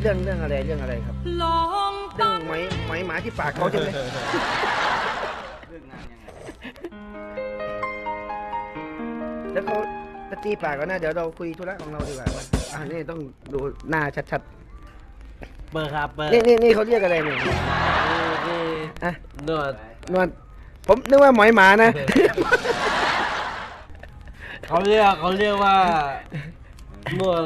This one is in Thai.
เรื่องอะไรครับเรื่องไหมหมาที่ปากเขาใช่ไหมแล้วเขาจะตีปากก่อนนะเดี๋ยวเราคุยธุระของเราดีกว่านี่ต้องดูหน้าชัดเบอร์ครับเบอร์ๆนี่เขาเรียกอะไรเนี่ยนี่นวดผมนึกว่าหมอยหมานะ เขาเรียกว่านวด